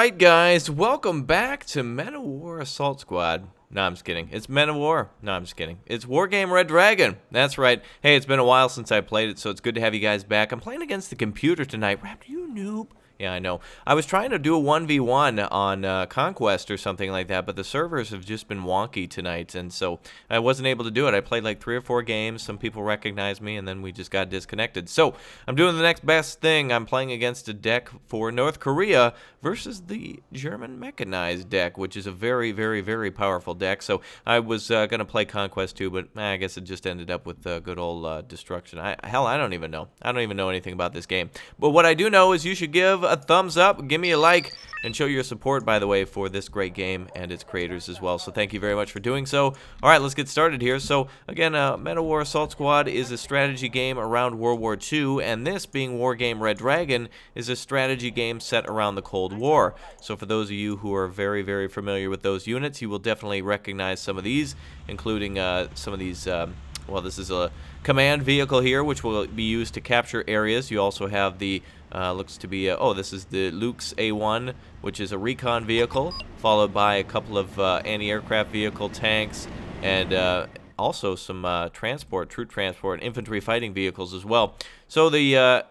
Alright guys, welcome back to Men of War Assault Squad. No, I'm just kidding. It's Men of War. No, I'm just kidding. It's Wargame Red Dragon. That's right. Hey, it's been a while since I played it, so it's good to have you guys back. I'm playing against the computer tonight. Raptor, you noob. Yeah, I know. I was trying to do a 1v1 on Conquest or something like that, but the servers have just been wonky tonight, and so I wasn't able to do it. I played like 3 or 4 games. Some people recognized me, and then we just got disconnected. So I'm doing the next best thing. I'm playing against a deck for North Korea versus the German mechanized deck, which is a very, very, very powerful deck. So I was going to play Conquest too, but I guess it just ended up with good old destruction. Hell, I don't even know. I don't even know anything about this game. But what I do know is you should give a thumbs up, give me a like, and show your support, by the way, for this great game and its creators as well. So thank you very much for doing so. All right, let's get started here. So again, Men of War Assault Squad is a strategy game around World War II, and this, being Wargame Red Dragon, is a strategy game set around the Cold War. So for those of you who are very, very familiar with those units, you will definitely recognize some of these, including some of these. Well, this is a command vehicle here, which will be used to capture areas. You also have the, looks to be, oh, this is the Luke's A1, which is a recon vehicle, followed by a couple of anti-aircraft vehicle tanks, and also some transport, troop transport, infantry fighting vehicles as well. So the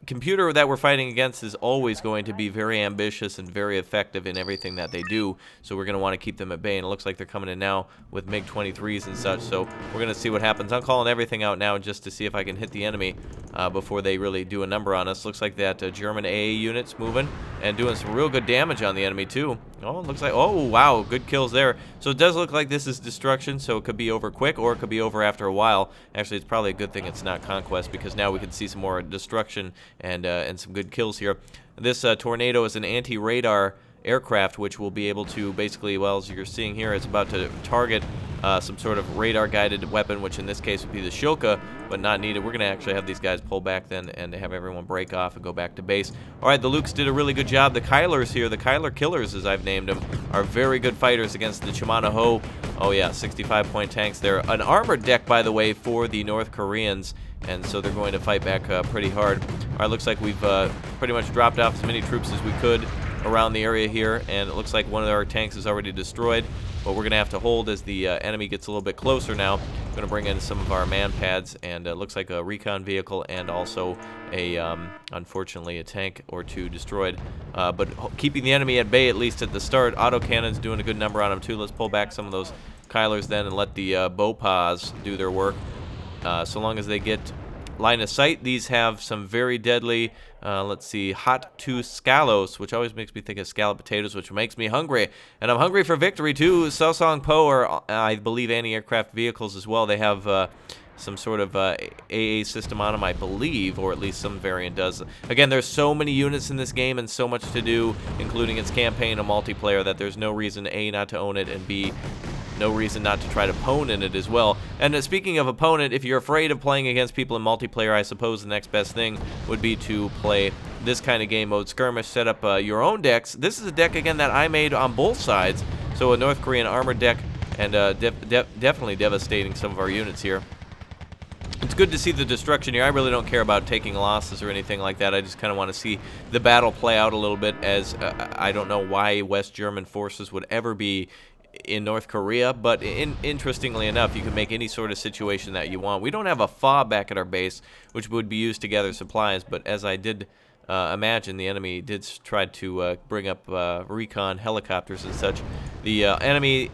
computer that we're fighting against is always going to be very ambitious and very effective in everything that they do, so we're going to want to keep them at bay, and it looks like they're coming in now with MiG-23s and such, so we're going to see what happens. I'm calling everything out now just to see if I can hit the enemy before they really do a number on us. Looks like that German AA unit's moving and doing some real good damage on the enemy too. Oh, it looks like, oh wow, good kills there. So it does look like this is destruction, so it could be over quick or it could be over after a while. Actually, it's probably a good thing it's not Conquest, because now we can see some more destruction and some good kills here. This tornado is an anti-radar aircraft, which will be able to basically, well, as you're seeing here, it's about to target some sort of radar-guided weapon, which in this case would be the Shilka, but not needed. We're going to actually have these guys pull back then and have everyone break off and go back to base. All right, the Lukes did a really good job. The Kylers here, the Kyler Killers, as I've named them, are very good fighters against the Chimana-Ho. Oh yeah, 65-point tanks there. An armored deck, by the way, for the North Koreans, and so they're going to fight back pretty hard. All right, looks like we've pretty much dropped off as many troops as we could around the area here, and it looks like one of our tanks is already destroyed, but we're going to have to hold as the enemy gets a little bit closer now. We're going to bring in some of our man pads, and it looks like a recon vehicle and also a, unfortunately, a tank or two destroyed. But keeping the enemy at bay, at least at the start. Autocannon's doing a good number on them too. Let's pull back some of those Kylers then and let the Bopas do their work. So long as they get line of sight, these have some very deadly, let's see, hot to scalos, which always makes me think of scalloped potatoes, which makes me hungry. And I'm hungry for victory too. Sosong Po are, I believe, anti-aircraft vehicles as well. They have some sort of AA system on them, I believe, or at least some variant does. Again, there's so many units in this game and so much to do, including its campaign and multiplayer, that there's no reason, A, not to own it, and B, no reason not to try to pwn in it as well. And speaking of opponent, if you're afraid of playing against people in multiplayer, I suppose the next best thing would be to play this kind of game mode, skirmish, set up your own decks. This is a deck, again, that I made on both sides, so a North Korean armored deck, and definitely devastating some of our units here. It's good to see the destruction here. I really don't care about taking losses or anything like that. I just kind of want to see the battle play out a little bit, as I don't know why West German forces would ever be in North Korea, but interestingly enough, you can make any sort of situation that you want. We don't have a FA back at our base, which would be used to gather supplies, but as I did imagine, the enemy did try to bring up recon helicopters and such. The enemy,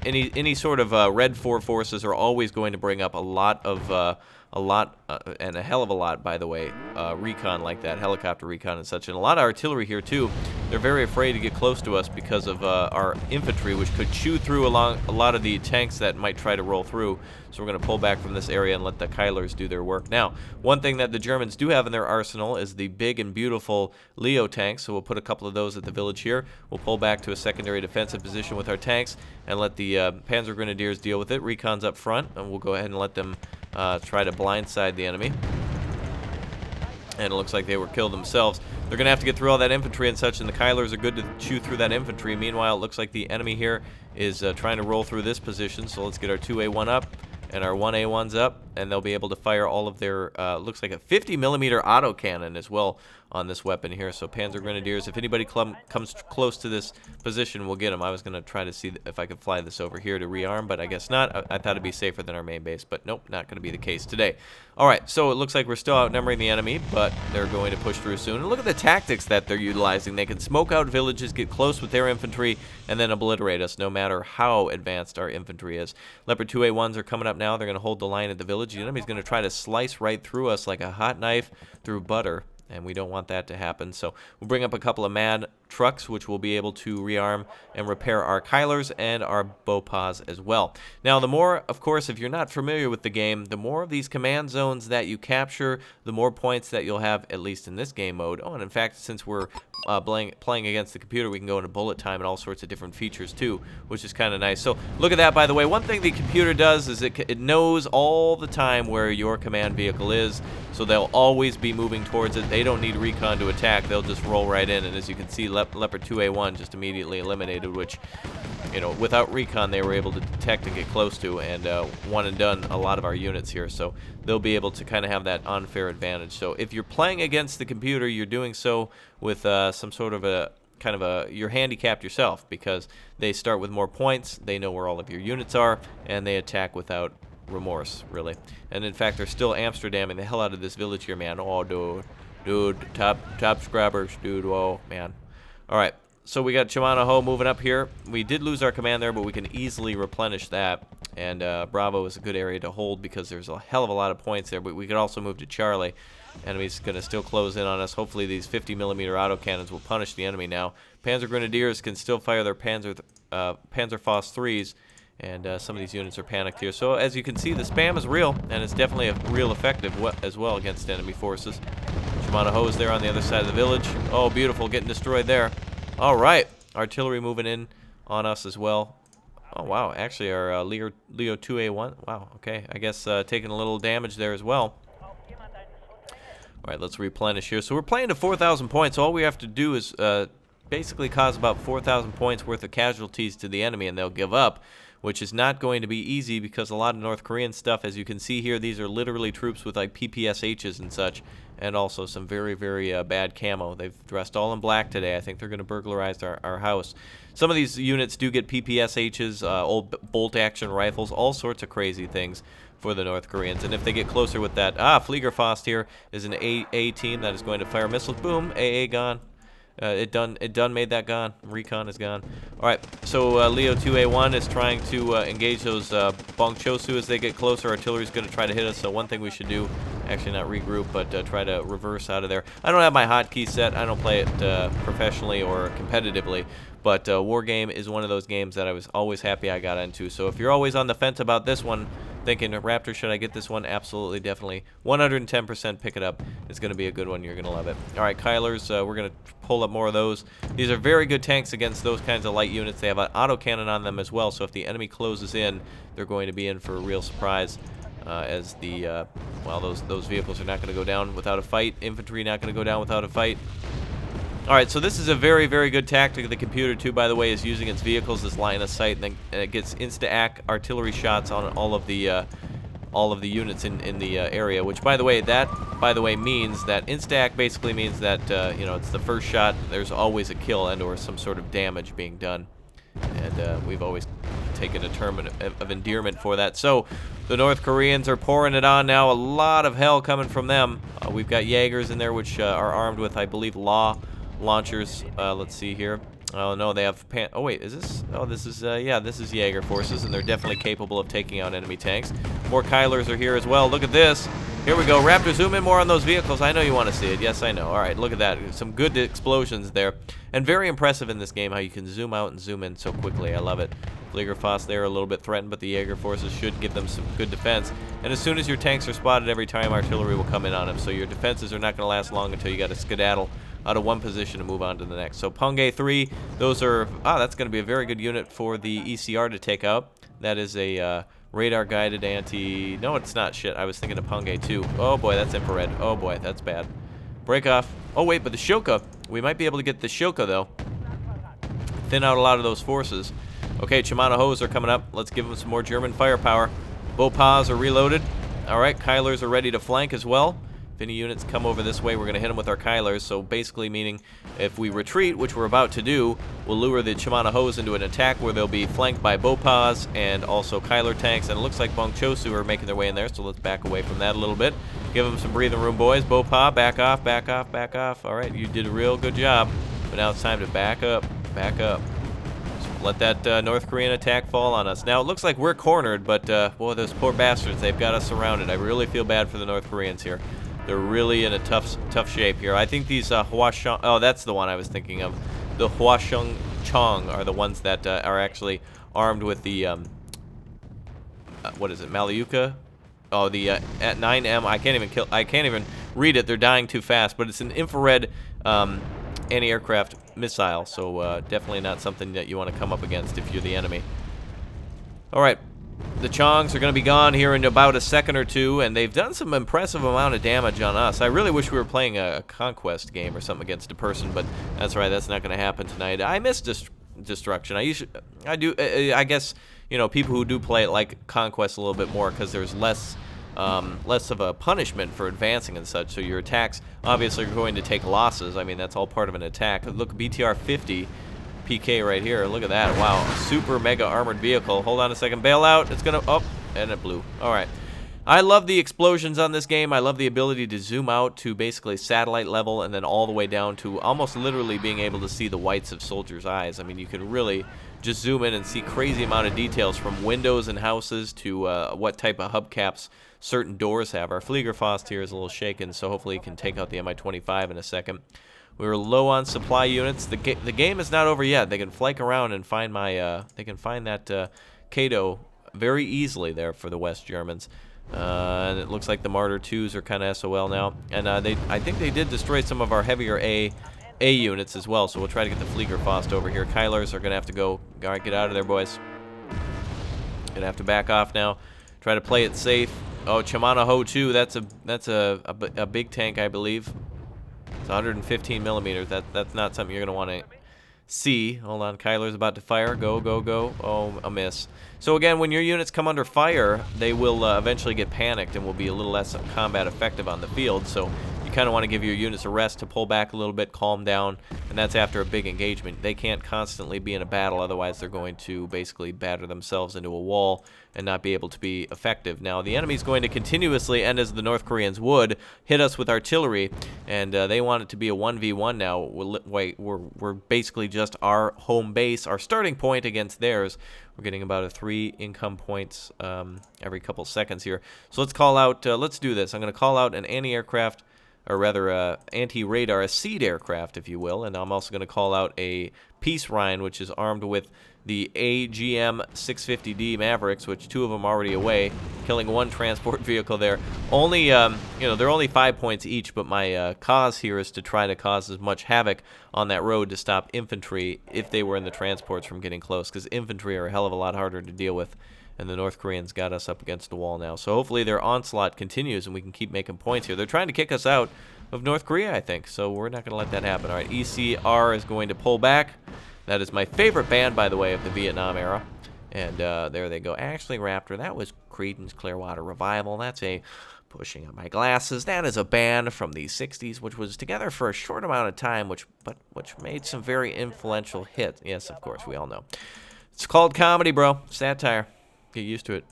any sort of Red 4 forces are always going to bring up a lot, and a hell of a lot, by the way, recon like that, helicopter recon and such, and a lot of artillery here too. They're very afraid to get close to us because of our infantry, which could chew through along a lot of the tanks that might try to roll through. So we're going to pull back from this area and let the Kylers do their work. Now, one thing that the Germans do have in their arsenal is the big and beautiful Leo tanks, so we'll put a couple of those at the village here. We'll pull back to a secondary defensive position with our tanks and let the Panzer Grenadiers deal with it. Recon's up front, and we'll go ahead and let them try to blindside the enemy. And it looks like they were killed themselves. They're going to have to get through all that infantry and such, and the Kylers are good to chew through that infantry. Meanwhile, it looks like the enemy here is trying to roll through this position, so let's get our 2A1 up and our 1A1's up, and they'll be able to fire all of their, looks like a 50mm autocannon as well on this weapon here. So Panzer Grenadiers, if anybody comes close to this position, we'll get them. I was going to try to see if I could fly this over here to rearm, but I guess not. I thought it'd be safer than our main base, but nope, not going to be the case today. All right, so it looks like we're still outnumbering the enemy, but they're going to push through soon. And look at the tactics that they're utilizing. They can smoke out villages, get close with their infantry, and then obliterate us no matter how advanced our infantry is. Leopard 2A1s are coming up now. They're going to hold the line at the village. The enemy's going to try to slice right through us like a hot knife through butter, and we don't want that to happen. So we'll bring up a couple of mad trucks, which will be able to rearm and repair our Kylers and our Beaupas as well. Now, the more, of course, if you're not familiar with the game, the more of these command zones that you capture, the more points that you'll have, at least in this game mode. Oh, and in fact, since we're playing against the computer, we can go into bullet time and all sorts of different features too, which is kind of nice. So look at that, by the way. One thing the computer does is it knows all the time where your command vehicle is, so they'll always be moving towards it. They don't need recon to attack. They'll just roll right in, and as you can see, Leopard 2A1 just immediately eliminated, which, you know, without recon they were able to detect and get close to, and one and done a lot of our units here, so they'll be able to kind of have that unfair advantage. So if you're playing against the computer, you're doing so with some sort of a you're handicapped yourself, because they start with more points, they know where all of your units are, and they attack without remorse, really. And in fact, they're still Amsterdamming the hell out of this village here, man. Oh, dude, top scrubbers, dude. Oh, man. All right, so we got Shimano Ho moving up here. We did lose our command there, but we can easily replenish that. And Bravo is a good area to hold because there's a hell of a lot of points there, but we could also move to Charlie. Enemy's going to still close in on us. Hopefully these 50mm autocannons will punish the enemy now. Panzer Grenadiers can still fire their Panzerfaust 3s, and some of these units are panicked here. So as you can see, the spam is real, and it's definitely a real effective as well against enemy forces. Shimano Ho is there on the other side of the village. Oh, beautiful, getting destroyed there. All right, artillery moving in on us as well. Oh, wow, actually our Leo 2A1, wow, okay, I guess taking a little damage there as well. All right, let's replenish here. So we're playing to 4,000 points. All we have to do is basically cause about 4,000 points worth of casualties to the enemy, and they'll give up, which is not going to be easy because a lot of North Korean stuff, as you can see here, these are literally troops with like PPSHs and such, and also some very, very bad camo. They've dressed all in black today. I think they're going to burglarize our house. Some of these units do get PPSHs, old bolt-action rifles, all sorts of crazy things for the North Koreans. And if they get closer with that, Fliegerfaust here is an A team that is going to fire missiles. Boom, AA gone. It done made that gone. Recon is gone. All right, so Leo 2A1 is trying to engage those Bong Chosu as they get closer. Artillery is going to try to hit us, so one thing we should do, actually not regroup, but try to reverse out of there. I don't have my hotkey set. I don't play it professionally or competitively, but Wargame is one of those games that I was always happy I got into. So if you're always on the fence about this one, thinking, Raptor, should I get this one? Absolutely, definitely. 110% pick it up. It's going to be a good one. You're going to love it. All right, Kylers, we're going to pull up more of those. These are very good tanks against those kinds of light units. They have an autocannon on them as well, so if the enemy closes in, they're going to be in for a real surprise. As the, well, those vehicles are not going to go down without a fight. Infantry not going to go down without a fight. All right, so this is a very, very good tactic. The computer, too, by the way, is using its vehicles as line of sight, and then it gets insta-act artillery shots on all of the units in the area. Which, by the way, means that insta-act basically means that you know, it's the first shot. There's always a kill and/or some sort of damage being done, and we've always taken a term of endearment for that. So the North Koreans are pouring it on now. A lot of hell coming from them. We've got Jaegers in there, which are armed with, I believe, launchers. Let's see here. Oh no, they have oh wait, is this? Oh, this is yeah, this is Jaeger forces, and they're definitely capable of taking out enemy tanks. More Kylers are here as well. Look at this. Here we go. Raptor, zoom in more on those vehicles. I know you want to see it. Yes, I know. All right, look at that. Some good explosions there, and very impressive in this game how you can zoom out and zoom in so quickly. I love it. Fliegerfaust there a little bit threatened, but the Jaeger forces should give them some good defense. And as soon as your tanks are spotted, every time artillery will come in on them. So your defenses are not going to last long until you got to skedaddle out of one position to move on to the next. So Pongay 3, those are, that's going to be a very good unit for the ECR to take out. That is a radar guided anti, no it's not, shit, I was thinking of Pongay 2. Oh boy, that's infrared. Oh boy, that's bad. Break off. Oh wait, but the Shoka, we might be able to get the Shoka though. Thin out a lot of those forces. Okay, Shimano Hos are coming up. Let's give them some more German firepower. Beaupas are reloaded. All right, Kylers are ready to flank as well. any units come over this way, we're going to hit them with our Kylers. So basically meaning if we retreat, which we're about to do, we'll lure the Chimana Hos into an attack where they'll be flanked by Bopas and also Kyler tanks. And it looks like Bong Chosu are making their way in there, so let's back away from that a little bit. Give them some breathing room, boys. Bopa, back off, back off, back off. All right, you did a real good job. But now it's time to back up, back up. Let that North Korean attack fall on us. Now, it looks like we're cornered, but, boy, those poor bastards, they've got us surrounded. I really feel bad for the North Koreans here. They're really in a tough shape here. I think these Hwashong... Oh, that's the one I was thinking of. The Hwashong Chong are the ones that are actually armed with the, what is it, Malayuka? Oh, the at 9M. I can't even read it. They're dying too fast, but it's an infrared anti-aircraft missile, so definitely not something that you want to come up against if you're the enemy. Alright, the Chongs are going to be gone here in about a second or two, and they've done some impressive amount of damage on us. I really wish we were playing a conquest game or something against a person, but that's right, that's not going to happen tonight. I miss destruction. I guess, you know, people who do play it like conquest a little bit more because there's less of a punishment for advancing and such, so your attacks obviously are going to take losses. I mean, that's all part of an attack. Look, BTR 50 PK right here. Look at that. Wow, super mega armored vehicle. Hold on a second. Bail out. It's gonna... Oh, and it blew. All right. I love the explosions on this game. I love the ability to zoom out to basically satellite level and then all the way down to almost literally being able to see the whites of soldiers' eyes. I mean, you can really just zoom in and see crazy amount of details from windows and houses to what type of hubcaps certain doors have. Our Fliegerfaust here is a little shaken, so hopefully it can take out the Mi-25 in a second. We were low on supply units. The game is not over yet. They can flake around and find my they can find that Kato very easily there for the West Germans. And it looks like the Martyr 2s are kind of SOL now. And I think they did destroy some of our heavier A units as well, so we'll try to get the Fliegerfaust over here. Kylers are going to have to go. All right, get out of there, boys. Going to have to back off now. Try to play it safe. Oh, Chimana Ho 2, that's a big tank, I believe. It's 115 millimeters. That's not something you're going to want to see. Hold on, Kyler's about to fire. Go, go, go. Oh, a miss. So again, when your units come under fire, they will eventually get panicked and will be a little less combat effective on the field. So you kind of want to give your units a rest to pull back a little bit, calm down, and that's after a big engagement. They can't constantly be in a battle, otherwise they're going to basically batter themselves into a wall and not be able to be effective. Now, the enemy's going to continuously, and as the North Koreans would, hit us with artillery, and they want it to be a 1v1 now. We're basically just our home base, our starting point against theirs. We're getting about 3 income points every couple seconds here. So let's call out, let's do this. I'm going to call out an anti-aircraft, or rather anti-radar, a seed aircraft, if you will, and I'm also going to call out a Peace Rhine, which is armed with the AGM 650D Mavericks, which 2 of them are already away, killing 1 transport vehicle there. Only, you know, they're only 5 points each, but my cause here is to try to cause as much havoc on that road to stop infantry if they were in the transports from getting close, because infantry are a hell of a lot harder to deal with, and the North Koreans got us up against the wall now. So hopefully their onslaught continues and we can keep making points here. They're trying to kick us out of North Korea, I think, so we're not going to let that happen. All right, ECR is going to pull back. That is my favorite band, by the way, of the Vietnam era. And there they go. Actually, Raptor, that was Creedence Clearwater Revival. That's a pushing up my glasses. That is a band from the 60s, which was together for a short amount of time, which made some very influential hits. Yes, of course, we all know. It's called comedy, bro. Satire. Get used to it.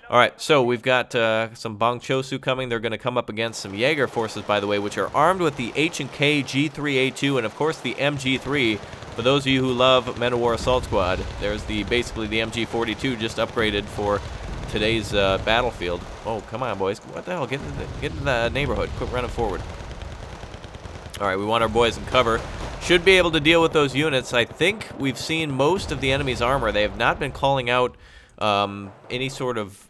All right, so we've got some Bong Chosu coming. They're going to come up against some Jaeger forces, by the way, which are armed with the H&K G3A2 and, of course, the MG3. For those of you who love Men of War Assault Squad, there's basically the MG42 just upgraded for today's battlefield. Oh, come on, boys. What the hell? Get into the neighborhood. Quit running forward. All right, we want our boys in cover. Should be able to deal with those units. I think we've seen most of the enemy's armor. They have not been calling out any sort of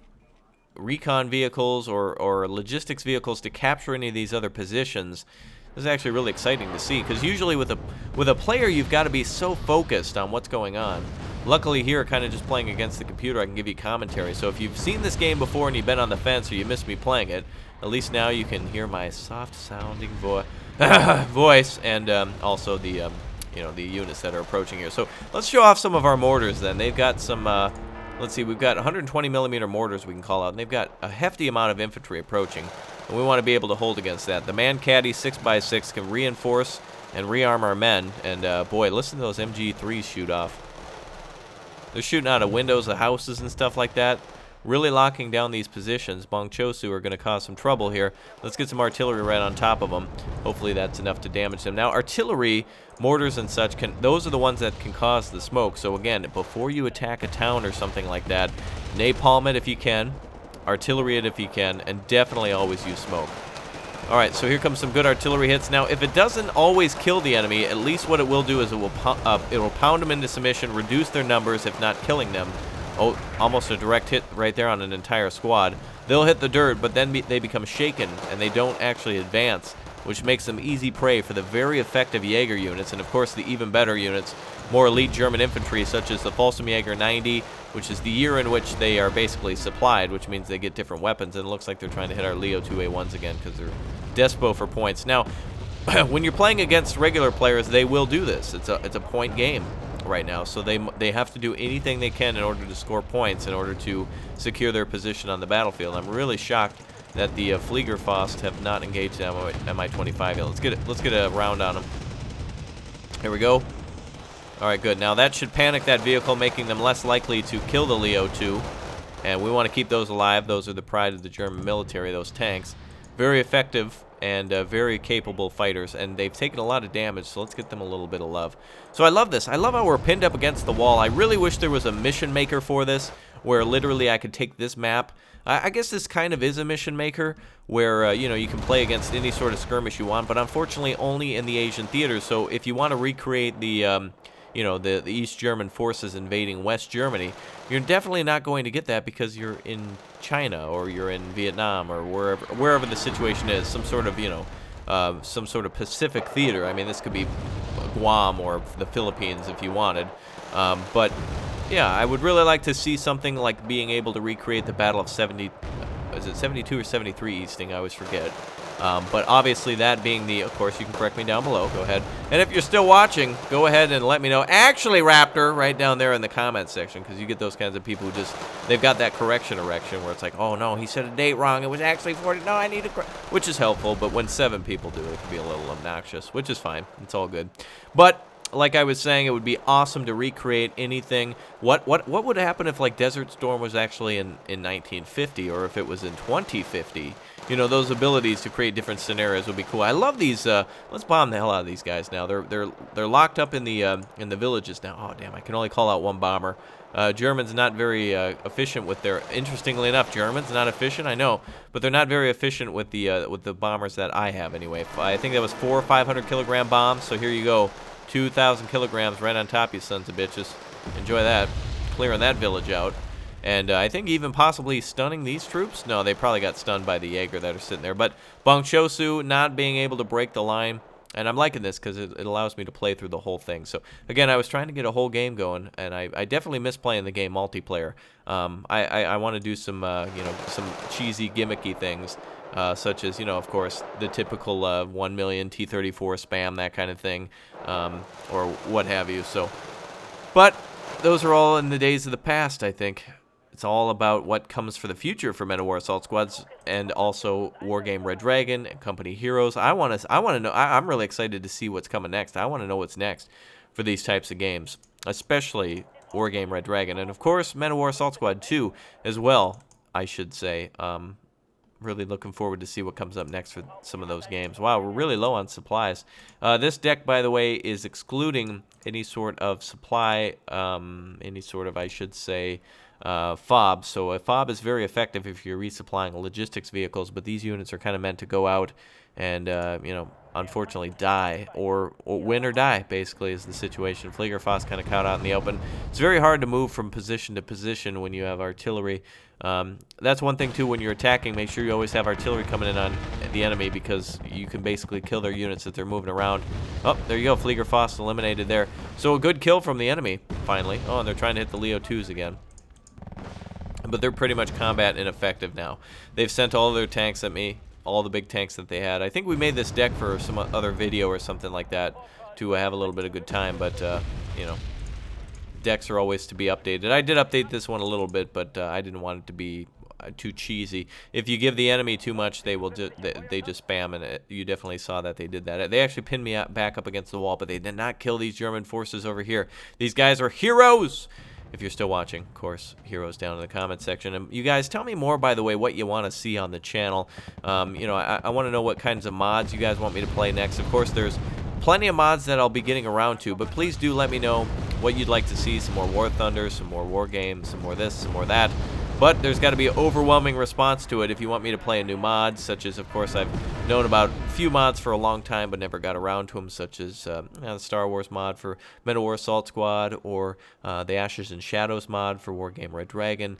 recon vehicles or logistics vehicles to capture any of these other positions. This is actually really exciting to see, because usually with a player you've got to be so focused on what's going on. Luckily here, kind of just playing against the computer, I can give you commentary. So if you've seen this game before and you've been on the fence or you missed me playing it, at least now you can hear my soft-sounding voice and also the you know, the units that are approaching here. So let's show off some of our mortars then. They've got some. let's see, we've got 120mm mortars we can call out, and they've got a hefty amount of infantry approaching, and we want to be able to hold against that. The Man-Caddy 6x6 can reinforce and rearm our men, and boy, listen to those MG3s shoot off. They're shooting out of windows of houses and stuff like that, really locking down these positions. Bong Chosu are going to cause some trouble here. Let's get some artillery right on top of them. Hopefully that's enough to damage them. Now, artillery, mortars and such, those are the ones that can cause the smoke. So again, before you attack a town or something like that, napalm it if you can, artillery it if you can, and definitely always use smoke. Alright, so here comes some good artillery hits. Now, if it doesn't always kill the enemy, at least what it will do is it will pound them into submission, reduce their numbers, if not killing them. Oh, almost a direct hit right there on an entire squad. They'll hit the dirt, but then they become shaken, and they don't actually advance, which makes them easy prey for the very effective Jaeger units, and of course the even better units, more elite German infantry, such as the Fallschirmjäger 90, which is the year in which they are basically supplied, which means they get different weapons, and it looks like they're trying to hit our Leo 2A1s again, because they're despo for points. Now, when you're playing against regular players, they will do this. It's a point game right now, so they have to do anything they can in order to score points, in order to secure their position on the battlefield. I'm really shocked that the Fliegerfaust have not engaged the Mi-25 yet. Let's get a round on them. Here we go. All right, good. Now that should panic that vehicle, making them less likely to kill the Leo 2, and we want to keep those alive. Those are the pride of the German military, those tanks. Very effective and very capable fighters, and they've taken a lot of damage, so let's get them a little bit of love. So I love this. I love how we're pinned up against the wall. I really wish there was a mission maker for this, where literally I could take this map. I guess this kind of is a mission maker, where you know, you can play against any sort of skirmish you want, but unfortunately only in the Asian theater. So if you want to recreate the you know, the East German forces invading West Germany, you're definitely not going to get that because you're in China or you're in Vietnam or wherever the situation is, some sort of, you know, some sort of Pacific theater. I mean, this could be Guam or the Philippines if you wanted. But yeah, I would really like to see something like being able to recreate the Battle of 72 or 73 Easting? I always forget. But obviously that being the, of course, you can correct me down below, go ahead. And if you're still watching, go ahead and let me know. Actually, Raptor, right down there in the comments section, because you get those kinds of people who just, they've got that correction erection where it's like, oh no, he said a date wrong, it was actually 40, no, I need to correct, which is helpful, but when 7 people do it, it can be a little obnoxious, which is fine, it's all good. But like I was saying, it would be awesome to recreate anything. What would happen if like Desert Storm was actually in 1950, or if it was in 2050? You know, those abilities to create different scenarios would be cool. I love these. Let's bomb the hell out of these guys now. They're locked up in the villages now. Oh damn! I can only call out one bomber. Germans not very efficient with their. Interestingly enough, Germans not efficient. I know, but they're not very efficient with the bombers that I have anyway. I think that was 4 or 500 kilogram bombs. So here you go, 2,000 kilograms right on top, you sons of bitches. Enjoy that, clearing that village out. And I think even possibly stunning these troops. No, they probably got stunned by the Jaeger that are sitting there. But Bong Chosu not being able to break the line. And I'm liking this because it allows me to play through the whole thing. So, again, I was trying to get a whole game going, and I definitely miss playing the game multiplayer. I want to do some, you know, some cheesy, gimmicky things, such as, you know, of course, the typical 1 million T-34 spam, that kind of thing, or what have you. So, but those are all in the days of the past, I think. It's all about what comes for the future for Men of War Assault Squads, and also Wargame Red Dragon and Company Heroes. I want to know. I'm really excited to see what's coming next. I want to know what's next for these types of games, especially Wargame Red Dragon, and of course Men of War Assault Squad 2 as well, I should say. Really looking forward to see what comes up next for some of those games. Wow, we're really low on supplies. This deck, by the way, is excluding any sort of supply, any sort of, I should say, FOB. So a FOB is very effective if you're resupplying logistics vehicles, but these units are kind of meant to go out and, you know, unfortunately die, or win or die, basically, is the situation. Fliegerfaust kind of caught out in the open. It's very hard to move from position to position when you have artillery. That's one thing, too, when you're attacking, make sure you always have artillery coming in on the enemy, because you can basically kill their units that they're moving around. Oh, there you go, Fliegerfaust eliminated there. So a good kill from the enemy, finally. Oh, and they're trying to hit the Leo 2s again. But they're pretty much combat ineffective now. They've sent all their tanks at me, all the big tanks that they had. I think we made this deck for some other video or something like that to have a little bit of good time, but, you know, decks are always to be updated. I did update this one a little bit, but I didn't want it to be too cheesy. If you give the enemy too much, they will they just spam, and you definitely saw that they did that. They actually pinned me back up against the wall, but they did not kill these German forces over here. These guys are heroes. If you're still watching, of course, heroes down in the comment section. And you guys, tell me more, by the way, what you want to see on the channel. You know, I want to know what kinds of mods you guys want me to play next. Of course, there's plenty of mods that I'll be getting around to, but please do let me know what you'd like to see. Some more War Thunder, some more War Games, some more this, some more that. But there's got to be an overwhelming response to it if you want me to play a new mod, such as, of course, I've known about a few mods for a long time but never got around to them, such as the Star Wars mod for Men of War Assault Squad, or the Ashes and Shadows mod for Wargame Red Dragon.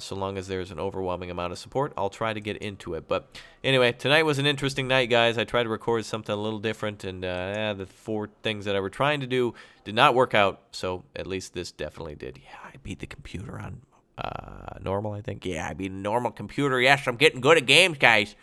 So long as there's an overwhelming amount of support, I'll try to get into it. But anyway, tonight was an interesting night, guys. I tried to record something a little different, and the 4 things that I were trying to do did not work out, so at least this definitely did. Yeah, I beat the computer on normal, I think. Yeah, I beat a normal computer. Yes, I'm getting good at games, guys.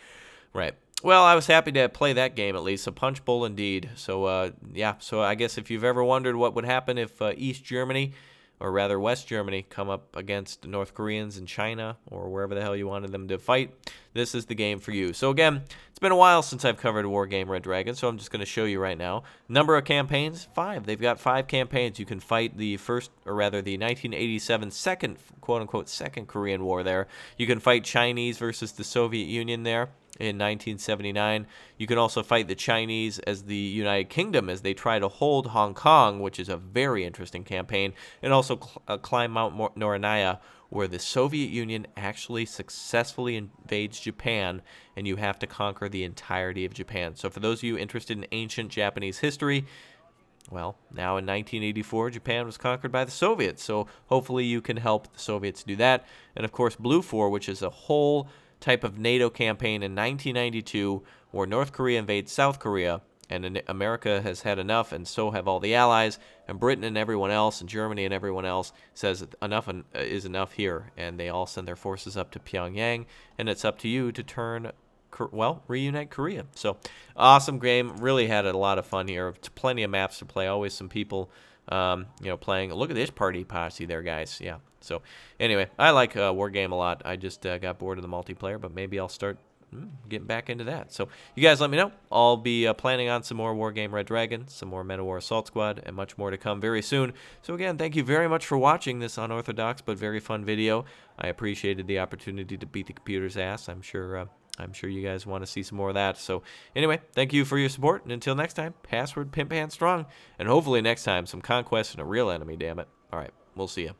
Right. Well, I was happy to play that game at least. A punch bowl indeed. So, yeah. So I guess if you've ever wondered what would happen if East Germany, or rather West Germany, come up against North Koreans in China, or wherever the hell you wanted them to fight, this is the game for you. So again, it's been a while since I've covered Wargame Red Dragon, so I'm just going to show you right now. Number of campaigns, 5. They've got 5 campaigns. You can fight the first, or rather the 1987 second, quote-unquote, second Korean War there. You can fight Chinese versus the Soviet Union there in 1979. You can also fight the Chinese as the United Kingdom as they try to hold Hong Kong, which is a very interesting campaign, and also climb Mount Norinaya, where the Soviet Union actually successfully invades Japan, and you have to conquer the entirety of Japan. So for those of you interested in ancient Japanese history, well, now in 1984, Japan was conquered by the Soviets, so hopefully you can help the Soviets do that. And of course, Blue 4, which is a whole type of NATO campaign in 1992 where North Korea invades South Korea, and America has had enough, and so have all the allies, and Britain and everyone else, and Germany and everyone else says enough is enough here, and they all send their forces up to Pyongyang, and it's up to you to turn, well, reunite Korea. So, awesome game. Really had a lot of fun here. Plenty of maps to play. Always some people, you know, playing. Look at this party posse there, guys. Yeah. So, anyway, I like Wargame a lot. I just got bored of the multiplayer, but maybe I'll start getting back into that. So, you guys let me know. I'll be planning on some more Wargame Red Dragon, some more Men of War Assault Squad, and much more to come very soon. So, again, thank you very much for watching this unorthodox but very fun video. I appreciated the opportunity to beat the computer's ass. I'm sure you guys want to see some more of that. So, anyway, thank you for your support, and until next time, password Pimp Hand Strong, and hopefully next time some conquest and a real enemy, damn it. All right, we'll see you.